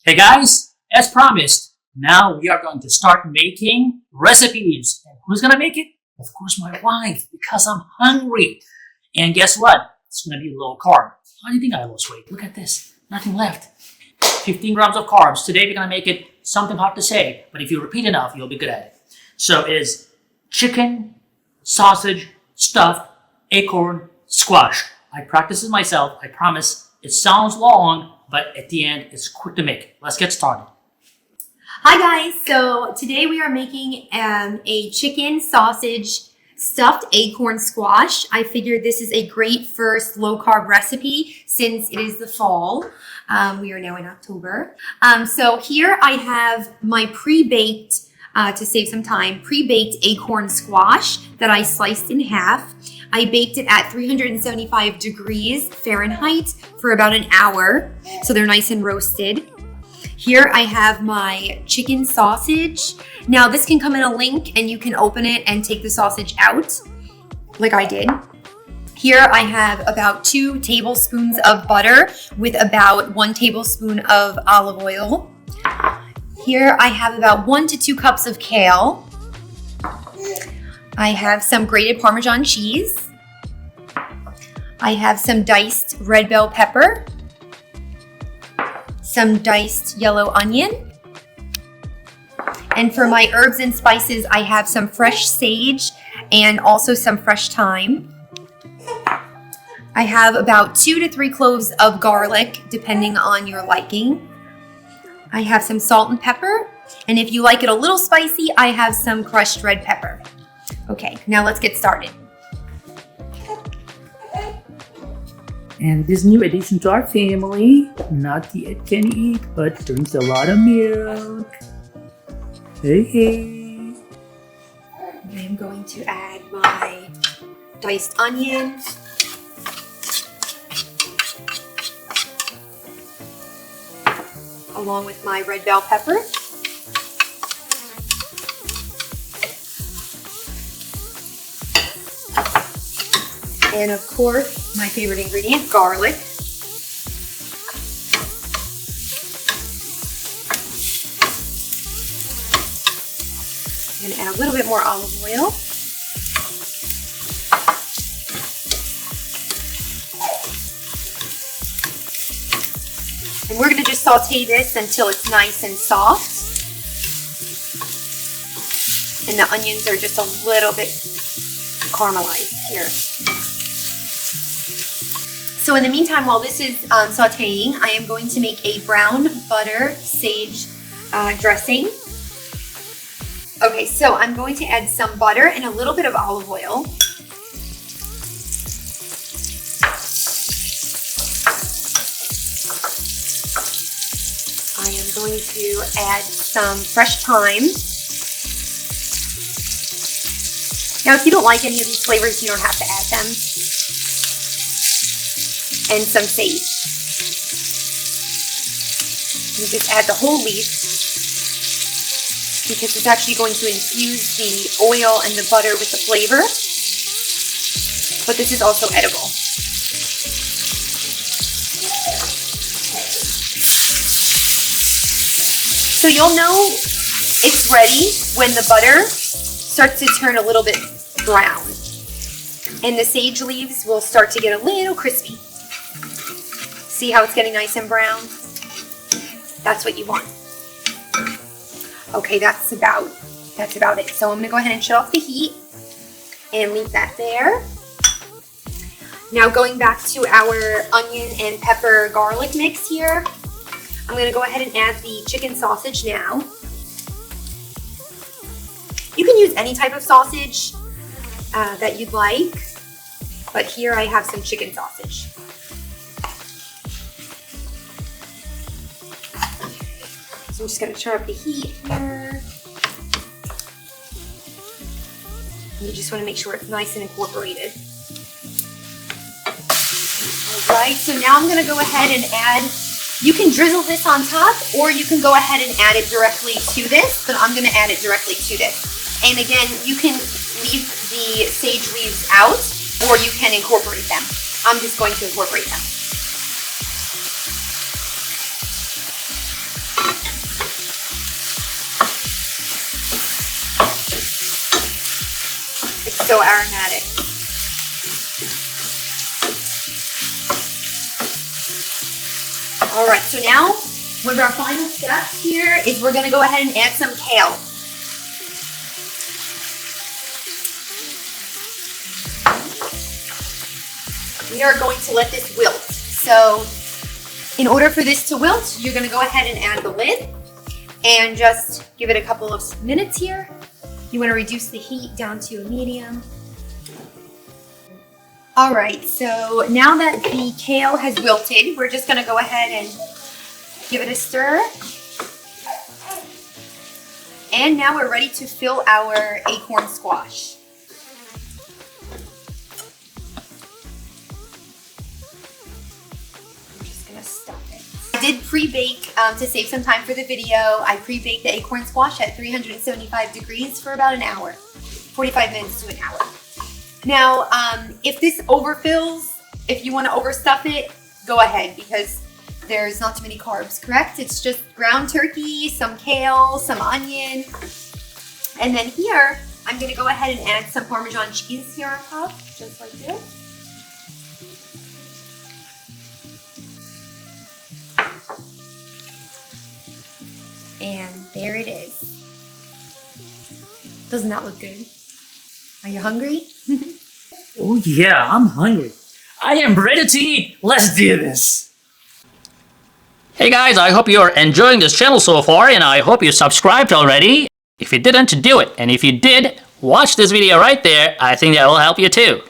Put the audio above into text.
Hey guys, as promised, now we are going to start making recipes. And who's gonna make it? Of course my wife, because I'm hungry. And guess what? It's gonna be low carb. How do you think I lost weight? Look at this, nothing left. 15 grams of carbs. Today we're gonna make it something hard to say, but if you repeat enough, you'll be good at it. So it is chicken, sausage, stuffed, acorn, squash. I practiced it myself, I promise. It sounds long, but at the end, it's quick to make. Let's get started. Hi guys, so today we are making a chicken sausage stuffed acorn squash. I figured this is a great first low carb recipe since it is the fall. We are now in October. So here I have my pre-baked, to save some time, pre-baked acorn squash that I sliced in half. I baked it at 375 degrees Fahrenheit for about an hour, so they're nice and roasted. Here I have my chicken sausage. Now this can come in a link and you can open it and take the sausage out, like I did. Here I have about 2 tablespoons of butter with about 1 tablespoon of olive oil. Here I have about 1 to 2 cups of kale. I have some grated Parmesan cheese. I have some diced red bell pepper, some diced yellow onion, and for my herbs and spices, I have some fresh sage and also some fresh thyme. I have about 2 to 3 cloves of garlic, depending on your liking. I have some salt and pepper, and if you like it a little spicy, I have some crushed red pepper. Okay, now let's get started. And this new addition to our family, not the it can eat, but drinks a lot of milk. Hey. I am going to add my diced onion. Along with my red bell pepper. And of course, my favorite ingredient, garlic. I'm gonna add a little bit more olive oil. And we're gonna just saute this until it's nice and soft. And the onions are just a little bit caramelized here. So in the meantime, while this is sauteing, I am going to make a brown butter sage dressing. Okay, so I'm going to add some butter and a little bit of olive oil. I am going to add some fresh thyme. Now, if you don't like any of these flavors, you don't have to add them. And some sage. You just add the whole leaf because it's actually going to infuse the oil and the butter with the flavor. But this is also edible. So you'll know it's ready when the butter starts to turn a little bit brown. And the sage leaves will start to get a little crispy. See how it's getting nice and brown? That's what you want. Okay, that's about it. So I'm gonna go ahead and shut off the heat and leave that there. Now going back to our onion and pepper garlic mix here, I'm gonna go ahead and add the chicken sausage now. You can use any type of sausage that you'd like, but here I have some chicken sausage. So I'm just going to turn up the heat here. You just want to make sure it's nice and incorporated. All right, so now I'm going to go ahead and add, you can drizzle this on top or you can go ahead and add it directly to this, but I'm going to add it directly to this. And again, you can leave the sage leaves out or you can incorporate them. I'm just going to incorporate them. So aromatic. All right, so now one of our final steps here is we're gonna go ahead and add some kale. We are going to let this wilt. So in order for this to wilt, you're gonna go ahead and add the lid and just give it a couple of minutes here. You wanna reduce the heat down to a medium. All right, so now that the kale has wilted, we're just gonna go ahead and give it a stir. And now we're ready to fill our acorn squash. I'm just gonna stuff it. I did pre-bake to save some time for the video. I pre-baked the acorn squash at 375 degrees for about an hour, 45 minutes to an hour. Now, if this overfills, if you want to overstuff it, go ahead because there's not too many carbs, correct? It's just ground turkey, some kale, some onion. And then here, I'm going to go ahead and add some Parmesan cheese here on top, just like this. And there it is. Doesn't that look good? Are you hungry? Oh yeah, I'm hungry. I am ready to eat. Let's do this. Hey guys, I hope you're enjoying this channel so far and I hope you subscribed already. If you didn't, do it. And if you did, watch this video right there. I think that will help you too.